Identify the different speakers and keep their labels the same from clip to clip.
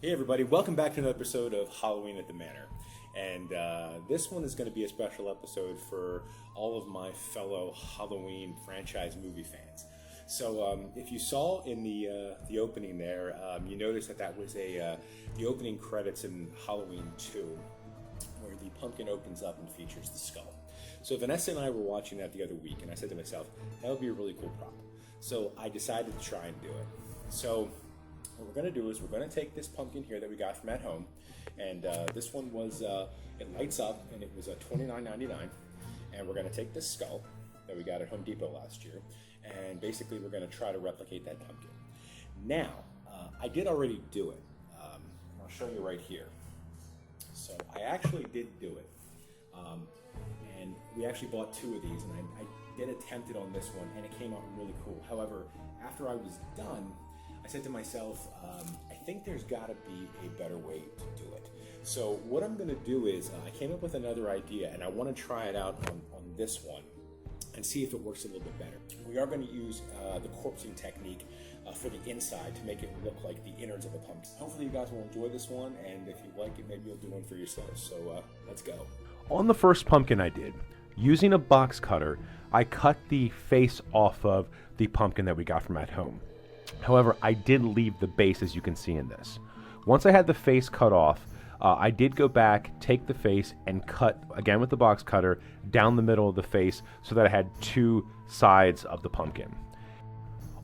Speaker 1: Hey everybody, welcome back to another episode of Halloween at the Manor. And this one is going to be a special episode for all of my fellow Halloween franchise movie fans. So if you saw in the opening there, you noticed that was the opening credits in Halloween 2, where the pumpkin opens up and features the skull. So Vanessa and I were watching that the other week, and I said to myself, that would be a really cool prop. So I decided to try and do it. So what we're going to do is we're going to take this pumpkin here that we got from at home, and this one was, it lights up, and it was $29.99, and we're going to take this skull that we got at Home Depot last year, and basically we're going to try to replicate that pumpkin. Now, I did already do it. I'll show you right here. So I actually did do it, and we actually bought two of these, and I did attempt it on this one, and it came out really cool. However, after I was done, I said to myself, I think there's got to be a better way to do it. So what I'm going to do is I came up with another idea, and I want to try it out on this one and see if it works a little bit better. We are going to use the corpsing technique for the inside to make it look like the innards of a pumpkin. Hopefully you guys will enjoy this one, and if you like it, maybe you'll do one for yourselves. So let's go.
Speaker 2: On the first pumpkin I did, using a box cutter, I cut the face off of the pumpkin that we got from at home. However, I did leave the base, as you can see in this. Once I had the face cut off, I did go back, take the face, and cut, again with the box cutter, down the middle of the face so that I had two sides of the pumpkin.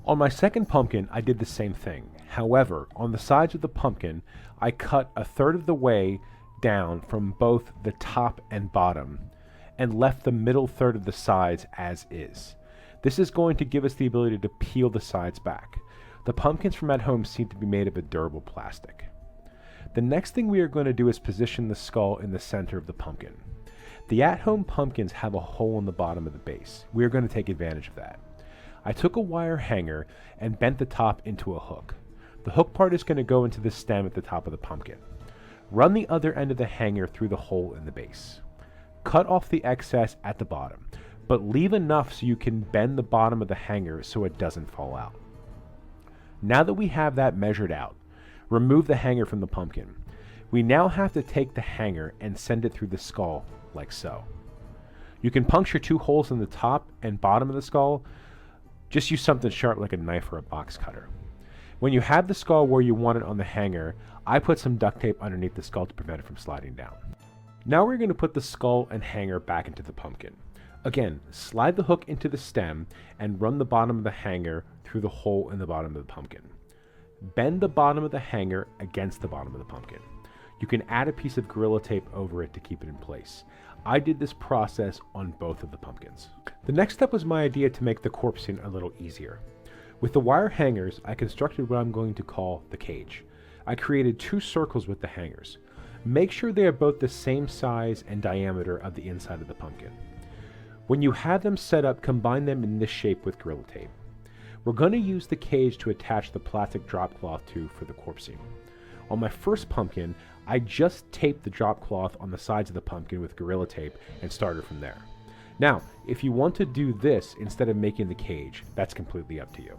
Speaker 2: On my second pumpkin, I did the same thing. However, on the sides of the pumpkin, I cut a third of the way down from both the top and bottom, and left the middle third of the sides as is. This is going to give us the ability to peel the sides back. The pumpkins from at home seem to be made of a durable plastic. The next thing we are going to do is position the skull in the center of the pumpkin. The at-home pumpkins have a hole in the bottom of the base. We are going to take advantage of that. I took a wire hanger and bent the top into a hook. The hook part is going to go into the stem at the top of the pumpkin. Run the other end of the hanger through the hole in the base. Cut off the excess at the bottom, but leave enough so you can bend the bottom of the hanger so it doesn't fall out. Now that we have that measured out, remove the hanger from the pumpkin. We now have to take the hanger and send it through the skull, like so. You can puncture two holes in the top and bottom of the skull. Just use something sharp like a knife or a box cutter. When you have the skull where you want it on the hanger, I put some duct tape underneath the skull to prevent it from sliding down. Now we're going to put the skull and hanger back into the pumpkin. Again, slide the hook into the stem and run the bottom of the hanger through the hole in the bottom of the pumpkin. Bend the bottom of the hanger against the bottom of the pumpkin. You can add a piece of Gorilla Tape over it to keep it in place. I did this process on both of the pumpkins. The next step was my idea to make the corpsing a little easier. With the wire hangers, I constructed what I'm going to call the cage. I created two circles with the hangers. Make sure they are both the same size and diameter of the inside of the pumpkin. When you have them set up, combine them in this shape with Gorilla Tape. We're going to use the cage to attach the plastic drop cloth to for the corpsing. On my first pumpkin, I just taped the drop cloth on the sides of the pumpkin with Gorilla Tape and started from there. Now, if you want to do this instead of making the cage, that's completely up to you.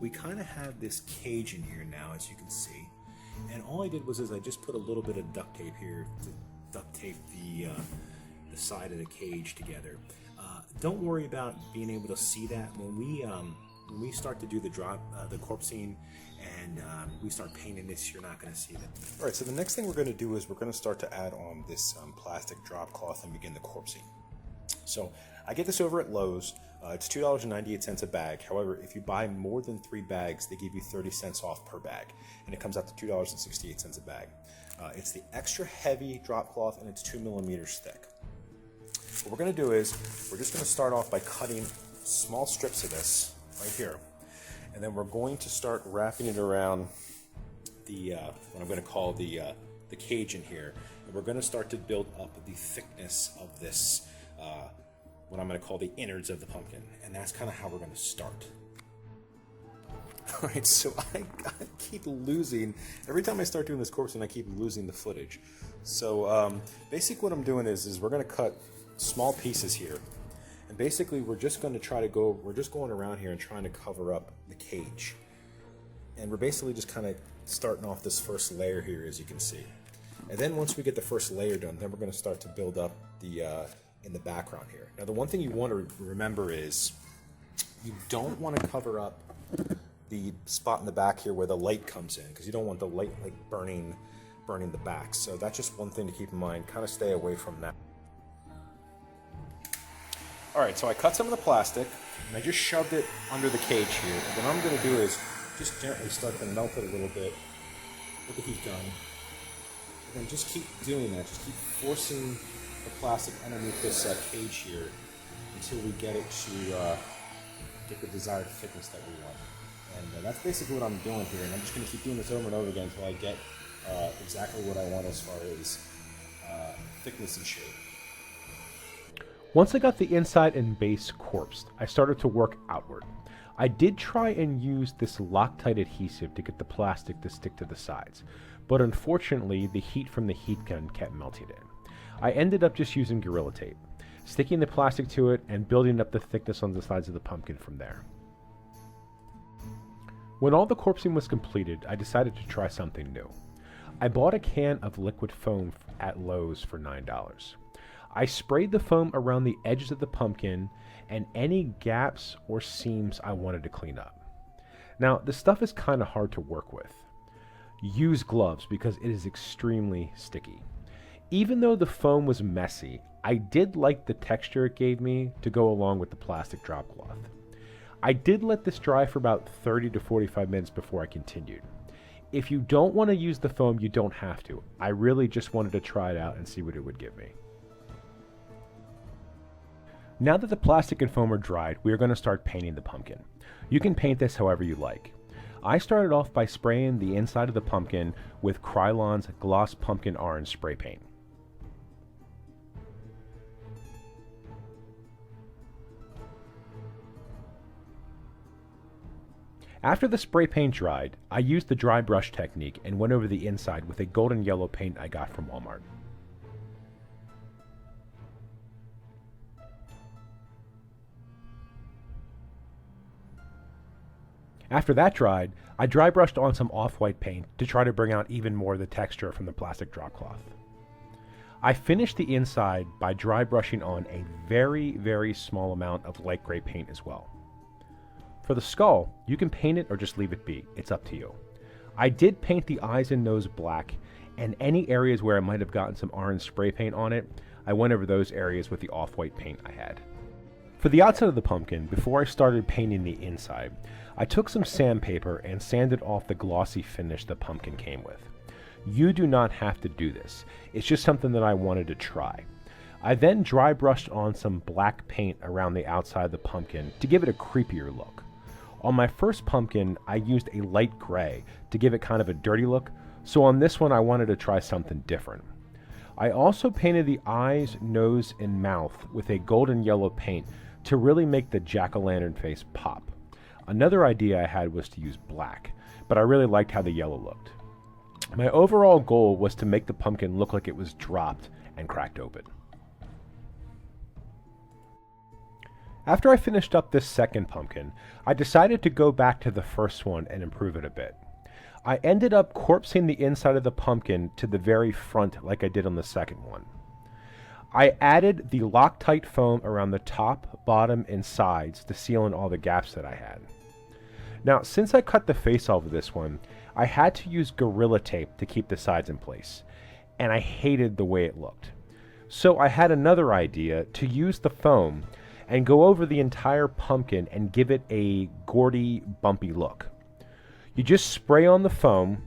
Speaker 1: We kind of have this cage in here now, as you can see. And all I did was I just put a little bit of duct tape here to duct tape the side of the cage together. Don't worry about being able to see that when we start to do the corpsing and we start painting this. You're not going to see that. All right. So the next thing we're going to do is we're going to start to add on this plastic drop cloth and begin the corpsing. So I get this over at Lowe's. It's $2.98 a bag. However, if you buy more than 3 bags, they give you 30 cents off per bag, and it comes out to $2.68 a bag. It's the extra heavy drop cloth, and it's 2 millimeters thick. What we're going to do is we're just going to start off by cutting small strips of this right here, and then we're going to start wrapping it around the what I'm going to call the cage in here, and we're going to start to build up the thickness of this, what I'm going to call the innards of the pumpkin, and that's kind of how we're going to start. All right, so I keep losing every time I start doing this corpse, and I keep losing the footage. So basically, what I'm doing is we're going to cut small pieces here, and basically we're just going to we're just going around here and trying to cover up the cage, and we're basically just kind of starting off this first layer here, as you can see. And then once we get the first layer done, then we're going to start to build up the in the background here. Now, the one thing you want to remember is you don't want to cover up the spot in the back here where the light comes in, because you don't want the light like burning the back. So that's just one thing to keep in mind. Kind of stay away from that. All right, so I cut some of the plastic and I just shoved it under the cage here. And what I'm going to do is just gently start to melt it a little bit. Get the heat done. And then just keep doing that. Just keep forcing the plastic underneath this cage here until we get it to get the desired thickness that we want. And that's basically what I'm doing here. And I'm just going to keep doing this over and over again until I get exactly what I want as far as thickness and shape.
Speaker 2: Once I got the inside and base corpsed, I started to work outward. I did try and use this Loctite adhesive to get the plastic to stick to the sides, but unfortunately the heat from the heat gun kept melting it. I ended up just using Gorilla Tape, sticking the plastic to it and building up the thickness on the sides of the pumpkin from there. When all the corpsing was completed, I decided to try something new. I bought a can of liquid foam at Lowe's for $9. I sprayed the foam around the edges of the pumpkin and any gaps or seams I wanted to clean up. Now, the stuff is kind of hard to work with. Use gloves because it is extremely sticky. Even though the foam was messy, I did like the texture it gave me to go along with the plastic drop cloth. I did let this dry for about 30 to 45 minutes before I continued. If you don't want to use the foam, you don't have to. I really just wanted to try it out and see what it would give me. Now that the plastic and foam are dried, we are going to start painting the pumpkin. You can paint this however you like. I started off by spraying the inside of the pumpkin with Krylon's Gloss Pumpkin Orange spray paint. After the spray paint dried, I used the dry brush technique and went over the inside with a golden yellow paint I got from Walmart. After that dried, I dry brushed on some off-white paint to try to bring out even more of the texture from the plastic drop cloth. I finished the inside by dry brushing on a very, very small amount of light gray paint as well. For the skull, you can paint it or just leave it be. It's up to you. I did paint the eyes and nose black, and any areas where I might have gotten some orange spray paint on it, I went over those areas with the off-white paint I had. For the outside of the pumpkin, before I started painting the inside, I took some sandpaper and sanded off the glossy finish the pumpkin came with. You do not have to do this. It's just something that I wanted to try. I then dry brushed on some black paint around the outside of the pumpkin to give it a creepier look. On my first pumpkin, I used a light gray to give it kind of a dirty look, so on this one I wanted to try something different. I also painted the eyes, nose, and mouth with a golden yellow paint to really make the jack-o'-lantern face pop. Another idea I had was to use black, but I really liked how the yellow looked. My overall goal was to make the pumpkin look like it was dropped and cracked open. After I finished up this second pumpkin, I decided to go back to the first one and improve it a bit. I ended up corpsing the inside of the pumpkin to the very front like I did on the second one. I added the Loctite foam around the top, bottom, and sides to seal in all the gaps that I had. Now, since I cut the face off of this one, I had to use Gorilla Tape to keep the sides in place, and I hated the way it looked. So I had another idea to use the foam and go over the entire pumpkin and give it a gaudy, bumpy look. You just spray on the foam,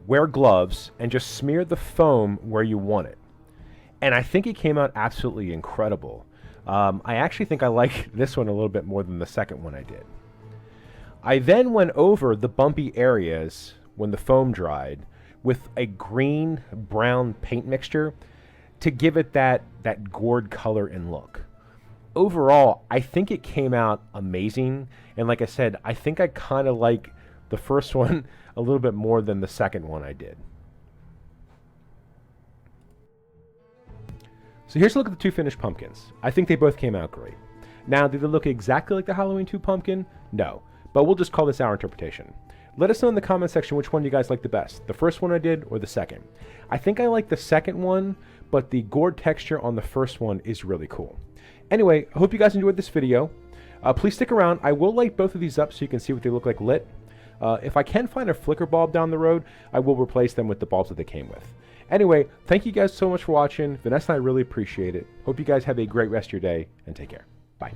Speaker 2: wear gloves, and just smear the foam where you want it. And I think it came out absolutely incredible. I actually think I like this one a little bit more than the second one I did. I then went over the bumpy areas when the foam dried with a green brown paint mixture to give it that gourd color and look. Overall, I think it came out amazing. And like I said, I think I kind of like the first one a little bit more than the second one I did. So here's a look at the two finished pumpkins. I think they both came out great. Now, did they look exactly like the Halloween 2 pumpkin? No, but we'll just call this our interpretation. Let us know in the comment section which one you guys like the best, the first one I did or the second. I think I like the second one, but the gourd texture on the first one is really cool. Anyway, I hope you guys enjoyed this video. Please stick around. I will light both of these up so you can see what they look like lit. If I can find a flicker bulb down the road, I will replace them with the bulbs that they came with. Anyway, thank you guys so much for watching. Vanessa and I really appreciate it. Hope you guys have a great rest of your day, and take care. Bye.